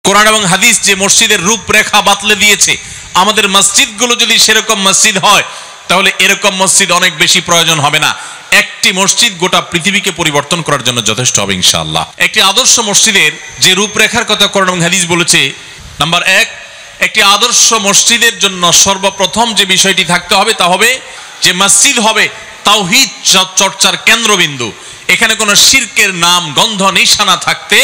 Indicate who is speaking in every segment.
Speaker 1: কোরআন এবং হাদিস যে মসজিদের রূপরেখা বাতলে দিয়েছে, আমাদের মসজিদগুলো যদি সেরকম মসজিদ হয় তাহলে এরকম মসজিদ অনেক বেশি প্রয়োজন হবে না। একটি মসজিদ গোটা পৃথিবীকে পরিবর্তন করার জন্য যথেষ্ট হবে ইনশাআল্লাহ। একটি আদর্শ মসজিদের যে রূপরেখার কথা কোরআন এবং হাদিস বলেছে, নাম্বার 1, একটি আদর্শ মসজিদের জন্য সর্বপ্রথম যে বিষয়টি থাকতে হবে তা হবে যে মসজিদ হবে তাওহীদ চর্চার কেন্দ্রবিন্দু। এখানে কোনো শিরকের নাম গন্ধ নিশানা থাকতে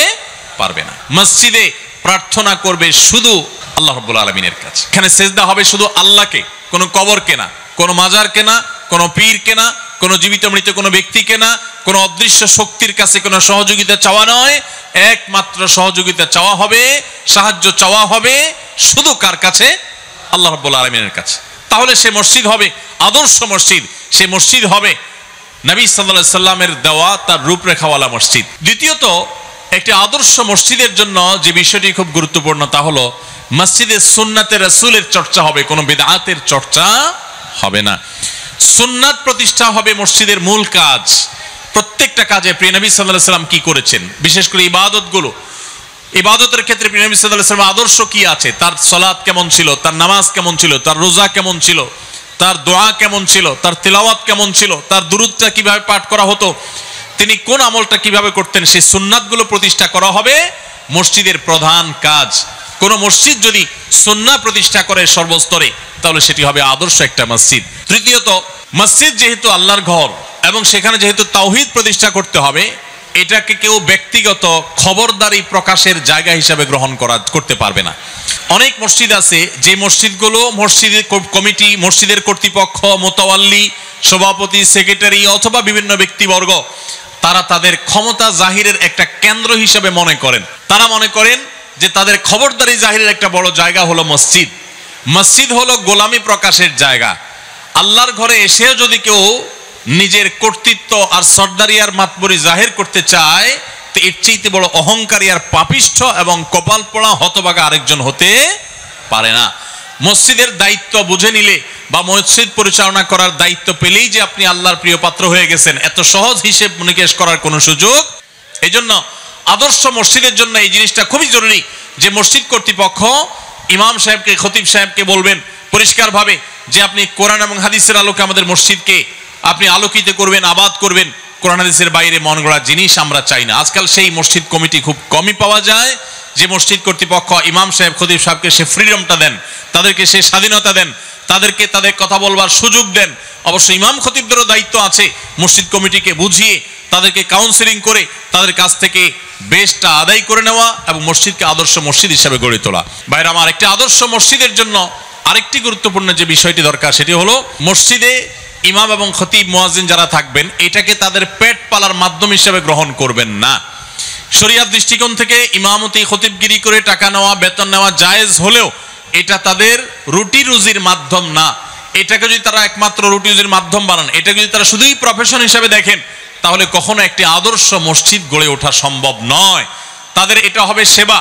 Speaker 1: পারবে না। মসজিদে প্রার্থনা করবে শুধু আল্লাহ রাব্বুল আলামিনের কাছে। এখানে সেজদা হবে শুধু আল্লাহকে, কোনো কবরকে না, কোনো মাজারকে না, কোনো পীরকে না, কোনো জীবিত মৃত কোনো ব্যক্তিকে না, কোনো অদৃশ্য শক্তির কাছে কোনো সহযোগিতা চাওয়া নয়। একমাত্র সহযোগিতা চাওয়া হবে, সাহায্য চাওয়া হবে শুধু কার কাছে? আল্লাহ রাব্বুল আলামিনের কাছে। তাহলে সে মসজিদ হবে আদর্শ মসজিদ, সে মসজিদ হবে নবী সাল্লাল্লাহু আলাইহি সাল্লামের দেওয়া তার রূপরেখাওয়ালা মসজিদ। দ্বিতীয়ত, একটি আদর্শ মসজিদের জন্য যে বিষয়টি খুব গুরুত্বপূর্ণ তা হলো মসজিদে সুন্নাতে রাসূলের চর্চা হবে, কোনো বিদআতের চর্চা হবে না। সুন্নাত প্রতিষ্ঠা হবে মসজিদের মূল কাজ। প্রত্যেকটা কাজে প্রিয় নবী সাল্লাল্লাহু আলাইহি সাল্লাম কি করেছেন, বিশেষ করে ইবাদতগুলো, ইবাদতের ক্ষেত্রে প্রিয় নবী সাল্লাল্লাহু আলাইহি সাল্লাম আদর্শ কি আছে, তার সালাত কেমন ছিল, তার নামাজ কেমন ছিল, তার রোজা কেমন ছিল, তার দোয়া কেমন ছিল, তার তিলাওয়াত কেমন ছিল, তার দুরূদটা কিভাবে পাঠ করা হতো, তিনি কোন আমলটা কিভাবে করতেন, সেই সুন্নাতগুলো প্রতিষ্ঠা করা হবে মসজিদের প্রধান কাজ। কোন মসজিদ যদি সুন্নাহ প্রতিষ্ঠা করে সর্বস্তরে তাহলে সেটি হবে আদর্শ একটা মসজিদ। তৃতীয়ত, মসজিদ যেহেতু আল্লাহর ঘর এবং সেখানে যেহেতু তাওহীদ প্রতিষ্ঠা করতে হবে, এটাকে কেউ ব্যক্তিগত খবরদারি প্রকাশের জায়গা হিসাবে গ্রহণ করতে পারবে না। অনেক মসজিদ আছে যে মসজিদগুলো মসজিদের কমিটি, মসজিদের কর্তৃপক্ষ, মোতাওয়াল্লি, সভাপতি, সেক্রেটারি অথবা বিভিন্ন ব্যক্তিবর্গ তারা তাদের ক্ষমতা জাহিরের একটা কেন্দ্র হিসেবে মনে করেন। তারা মনে করেন যে তাদের খবরদারি জাহিরের একটা বড় জায়গা হলো মসজিদ। মসজিদ হলো গোলামি প্রকাশের জায়গা। আল্লাহর ঘরে এসেও যদি কেউ নিজের কর্তৃত্ব আর সর্দারি আর মাতবরি জাহির করতে চায় তো এর চাইতে বড় অহংকারী আর পাপিষ্ঠ এবং কপাল পোড়া হতভাগা আরেকজন হতে পারে না। মসজিদের দায়িত্ব বুঝে নিলে বা মসজিদ পরিচালনা করার দায়িত্ব পেলেই যে আপনি আল্লাহর প্রিয় পাত্র হয়ে গেছেন এত সহজ হিসেব নিকেশ করার কোনো সুযোগ। এই জন্য আদর্শ মসজিদের জন্য এই জিনিসটা খুবই জরুরি যে মসজিদ কর্তৃপক্ষ ইমাম সাহেবকে, খতিব সাহেবকে বলবেন পরিষ্কারভাবে যে আপনি কোরআন এবং হাদিসের আলোকে আমাদের মসজিদকে আপনি আলোকিত করবেন, আবাদ করবেন। কোরআন হাদিসের বাইরে মন গড়া জিনিস আমরা চাই না। আজকাল সেই মসজিদ কমিটি খুব কমই পাওয়া যায় যে মসজিদ কর্তৃপক্ষ ইমাম সাহেব, খতিব সাহেবকে সে ফ্রিডমটা দেন, তাদেরকে সে স্বাধীনতা দেন, তাদেরকে তাদের কথা বলবার সুযোগ দেন। অবশ্য ইমাম খতিবদেরও দায়িত্ব আছে মসজিদ কমিটিকে বুঝিয়ে তাদেরকে কাউন্সেলিং করে তাদের কাছ থেকে বেশটা আদায় করে নেওয়া এবং মসজিদকে আদর্শ মসজিদ হিসেবে গড়ে তোলা। ভাইরা আমার, একটি আদর্শ মসজিদের জন্য আরেকটি গুরুত্বপূর্ণ যে বিষয়টি দরকার সেটি হলো মসজিদে ইমাম এবং খতিব মুয়াজ্জিন যারা থাকবেন এটাকে তাদের পেট পালার মাধ্যম হিসেবে গ্রহণ করবেন না। শরিয়াত দৃষ্টিকোণ থেকে ইমামতি, খতিবগিরি করে টাকা নেওয়া, বেতন নেওয়া জায়েজ হলেও এটা তাদের রুটি রুজির মাধ্যম না। এটাকে যদি তারা একমাত্র রুটি রুজির মাধ্যম বানান, এটাকে যদি তারা শুধুই প্রফেশন হিসেবে দেখেন তাহলে কখনো একটি আদর্শ মসজিদ গড়ে ওঠা সম্ভব নয়। তাদের এটা হবে সেবা,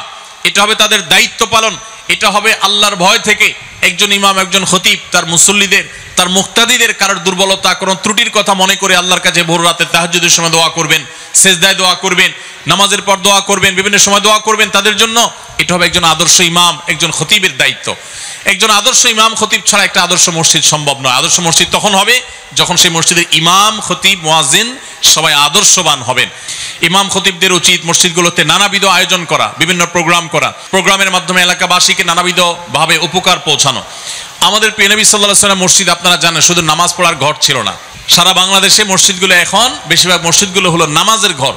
Speaker 1: এটা হবে তাদের দায়িত্ব পালন, এটা হবে আল্লাহর ভয় থেকে একজন ইমাম, একজন খতিব তার মুসল্লিদের, তার মুক্তাদিদের কারোর দুর্বলতা, কোনো ত্রুটির কথা মনে করে আল্লাহর কাছে ভোর রাতে তাহাজ্জুদের সময় দোয়া করবেন, সেজদায় দোয়া করবেন, নামাজের পর দোয়া করবেন, বিভিন্ন সময় দোয়া করবেন তাদের জন্য। এটা হবে একজন আদর্শ ইমাম, একজন খতিবের দায়িত্ব। একজন আদর্শ ইমাম খতিব ছাড়া একটা আদর্শ মসজিদ সম্ভব নয়। আদর্শ মসজিদ তখন হবে যখন সেই মসজিদের ইমাম, খতিব, মুয়াজ্জিন সবাই আদর্শবান হবেন। ইমাম খতিবদের উচিত মসজিদগুলোতে নানাবিধ আয়োজন করা, বিভিন্ন প্রোগ্রাম করা, প্রোগ্রামের মাধ্যমে এলাকাবাসীকে নানাবিধ ভাবে উপকার পৌঁছানো। আমাদের প্রিয় নবী সাল্লাল্লাহু আলাইহি ওয়াসাল্লাম মসজিদ আপনারা জানেন শুধু নামাজ পড়ার ঘর ছিল না। সারা বাংলাদেশে মসজিদগুলো এখন বেশিরভাগ মসজিদগুলো হলো নামাজের ঘর।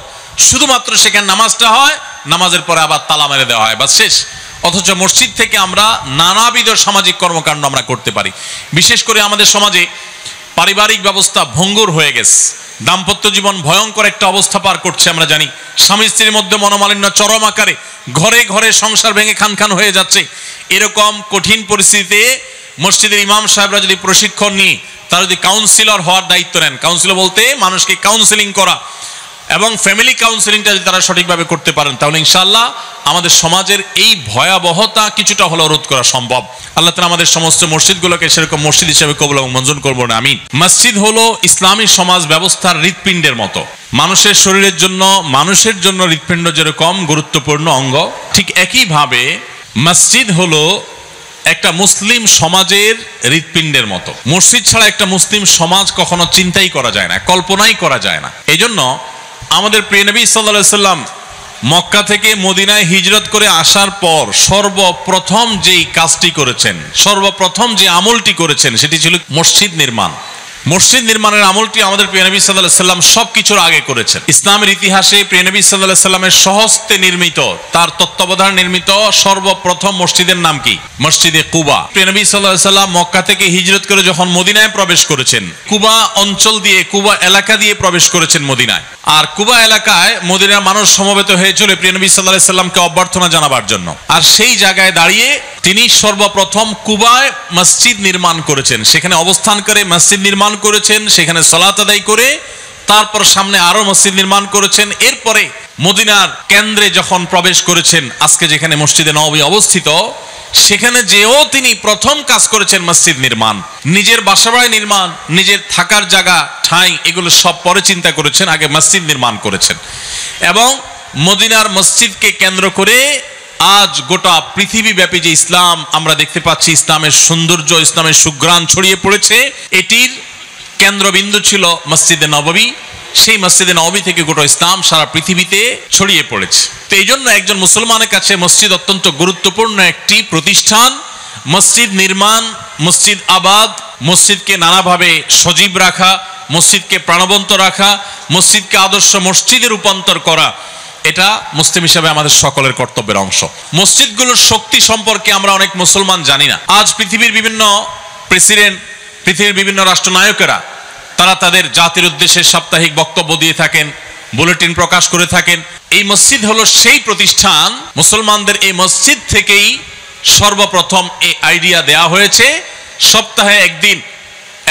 Speaker 1: শুধুমাত্র সেখানে নামাজটা হয়, নামাজের পরে আবার তালা মেরে দেওয়া হয়, বাস শেষ। অথচ মসজিদ থেকে আমরা নানাবিধ সামাজিক কর্মকাণ্ড আমরা করতে পারি। বিশেষ করে আমাদের সমাজে পারিবারিক ব্যবস্থা ভঙ্গুর হয়ে গেছে, দাম্পত্য জীবন ভয়ঙ্কর একটা অবস্থা পার করছে। আমরা জানি স্বামী স্ত্রীর মধ্যে মনোমালিন্য চরম আকারে, ঘরে ঘরে সংসার ভেঙে খান খান হয়ে যাচ্ছে। এরকম কঠিন পরিস্থিতিতে মসজিদের ইমাম সাহেবরা যদি প্রশিক্ষণ নিয়ে তারা যদি কাউন্সিলর হওয়ার দায়িত্ব নেন, কাউন্সিলর বলতে মানুষকে কাউন্সিলিং করা, এবং ফ্যামিলি কাউন্সেলিংটা যদি তারা সঠিকভাবে করতে পারেন, তাহলে ইনশাআল্লাহ আমাদের সমাজের এই ভয়াবহতা কিছুটা হলেও রোধ করা সম্ভব। আল্লাহ তাআলা আমাদের সমস্ত মসজিদগুলোকে সেরকম মসজিদ হিসেবে কবুল এবং মঞ্জুর করবেন, আমিন। মসজিদ হলো ইসলামী সমাজ ব্যবস্থার হৃৎপিণ্ডের মতো। মানুষের শরীরের জন্য, মানুষের জন্য হৃৎপিণ্ড যেরকম গুরুত্বপূর্ণ অঙ্গ, ঠিক একইভাবে মসজিদ হলো একটা মুসলিম সমাজের হৃৎপিণ্ডের মতো। মসজিদ ছাড়া একটা মুসলিম সমাজ কখনো চিন্তাই করা যায় না, কল্পনাই করা যায় না। এই জন্য আমাদের প্রিয় নবী সাল্লাল্লাহু আলাইহি সাল্লাম মক্কা থেকে মদিনায় হিজরত করে আসার পর সর্বপ্রথম যেই কাজটি করেছেন, সর্বপ্রথম যে আমলটি করেছেন, সেটি ছিল মসজিদ নির্মাণ। মসজিদ নির্মাণের আমলটি আমাদের প্রিয় নবী সাল্লাল্লাহু আলাইহি সাল্লাম সবকিছুর আগে করেছেন। ইসলামের ইতিহাসে প্রিয় নবী সাল্লাল্লাহু আলাইহি সাল্লামের স্বহস্তে নির্মিত, তার তত্ত্বাবধানে নির্মিত সর্বপ্রথম মসজিদের নাম কি? মসজিদে কুবা। প্রিয় নবী সাল্লাল্লাহু আলাইহি সাল্লাম মক্কা থেকে হিজরত করে যখন মদিনায় প্রবেশ করেছেন, কুবা অঞ্চল দিয়ে, কুবা এলাকা দিয়ে প্রবেশ করেছেন মদিনায়। আর কুবা এলাকায় মদিনার মানুষ সমবেত হয়েছিল প্রিয় নবী সাল্লাল্লাহু আলাইহি সাল্লামকে অভ্যর্থনা জানাবার জন্য। আর সেই জায়গায় দাঁড়িয়ে তিনি সর্বপ্রথম কুবায় মসজিদ নির্মাণ করেছেন, সেখানে অবস্থান করে মসজিদ নির্মাণ করেছেন, সেখানে সালাত আদায় করে তারপর সামনে আরো মসজিদ নির্মাণ করেছেন। এরপরে মদিনার কেন্দ্রে যখন প্রবেশ করেছেন, আজকে যেখানে মসজিদে নববী অবস্থিত, সেখানে যেও তিনি প্রথম কাজ করেছেন মসজিদ নির্মাণ। নিজের বাসাবাড়ি নির্মাণ, নিজের থাকার জায়গা, ঠাঁই, এগুলো সব পরে চিন্তা করেছেন, আগে মসজিদ নির্মাণ করেছেন। এবং মদিনার মসজিদকে কেন্দ্র করে আজ গোটা পৃথিবীব্যাপী যে ইসলাম আমরা দেখতে পাচ্ছি, ইসলামের সৌন্দর্য, ইসলামের সুঘ্রাণ ছড়িয়ে পড়েছে, এটির কেন্দ্রবিন্দু ছিল মসজিদে নববী। সেই মসজিদে নববী থেকে গোটা ইসলাম সারা পৃথিবীতে ছড়িয়ে পড়েছে। তো এই জন্য একজন মুসলমানের কাছে মসজিদ অত্যন্ত গুরুত্বপূর্ণ একটি প্রতিষ্ঠান। মসজিদ নির্মাণ, মসজিদ আবাদ, মসজিদকে নানাভাবে সজীব রাখা, মসজিদকে প্রাণবন্ত রাখা, মসজিদকে আদর্শ মসজিদে রূপান্তর করা, এটা মুসলিম হিসেবে আমাদের সকলের কর্তব্যের অংশ। মসজিদগুলোর শক্তি সম্পর্কে আমরা অনেক মুসলমান জানি না। আজ পৃথিবীর বিভিন্ন প্রেসিডেন্ট, পৃথিবীর বিভিন্ন রাষ্ট্রনায়কেরা তারা তাদের জাতির উদ্দেশ্যে সাপ্তাহিক বক্তব্য দিয়ে থাকেন, বুলেটিন প্রকাশ করে থাকেন। এই মসজিদ হলো সেই প্রতিষ্ঠান, মুসলমানদের এই মসজিদ থেকেই সর্বপ্রথম এই আইডিয়া দেয়া হয়েছে। সপ্তাহে একদিন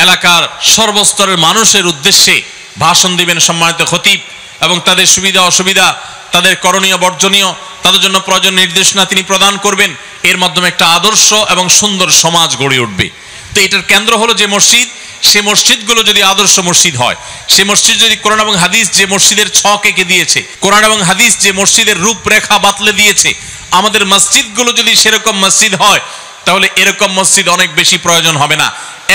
Speaker 1: এলাকার সর্বস্তরের মানুষের উদ্দেশ্যে ভাষণ দিবেন সম্মানিত খতিব, এবং তাদের সুবিধা অসুবিধা, তাদের করণীয় বর্জনীয়, তাদের জন্য প্রয়োজন নির্দেশনা তিনি প্রদান করবেন। এর মাধ্যমে একটা আদর্শ এবং সুন্দর সমাজ গড়ে উঠবে। তো এটার কেন্দ্র হলো যে মসজিদ, সে মসজিদগুলো যদি আদর্শ মসজিদ হয়, সে মসজিদ যদি কোরআন এবং হাদিস যে মসজিদের ছক এঁকে দিয়েছে, কোরআন এবং হাদিস যে মসজিদের রূপরেখা বাতলে দিয়েছে, আমাদের মসজিদগুলো যদি সেরকম মসজিদ হয়, তাহলে এরকম মসজিদ অনেক বেশি প্রয়োজন হবে না।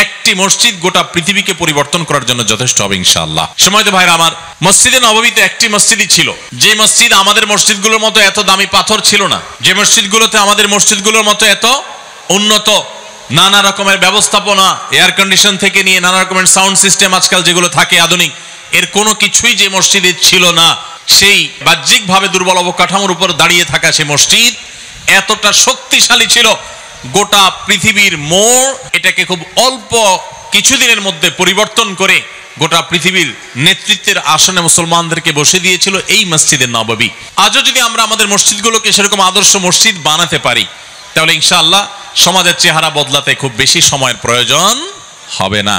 Speaker 1: একটি মসজিদ গোটা পৃথিবীকে পরিবর্তন করার জন্য যথেষ্ট হবে ইনশাআল্লাহ। সময়ত ভাইরা আমার, মসজিদে নববীতে একটি মসজিদই ছিল, যে মসজিদ আমাদের মসজিদগুলোর মতো এত দামি পাথর ছিল না, যে মসজিদগুলোতে আমাদের মসজিদগুলোর মতো এত উন্নত নানা রকমের ব্যবস্থাপনা, এয়ার কন্ডিশন থেকে নিয়ে নানা রকমের সাউন্ড সিস্টেম আজকাল যেগুলো থাকে আধুনিক, এর কোনো কিছুই যে মসজিদে ছিল না। সেই বাহ্যিকভাবে দুর্বল অবকাঠামোর উপর দাঁড়িয়ে থাকা সেই মসজিদ এতটা শক্তিশালী ছিল, গোটা পৃথিবীর মোড় এটাকে খুব অল্প কিছুদিনের মধ্যে পরিবর্তন করে গোটা পৃথিবীর নেতৃত্বের আসনে মুসলমানদেরকে বসে দিয়েছিল এই মসজিদে নববী। আজও যদি আমরা আমাদের মসজিদগুলোকে সেরকম আদর্শ মসজিদ বানাতে পারি, তাহলে ইনশাআল্লাহ সমাজের চেহারা বদলাতে খুব বেশি সময়ের প্রয়োজন হবে না।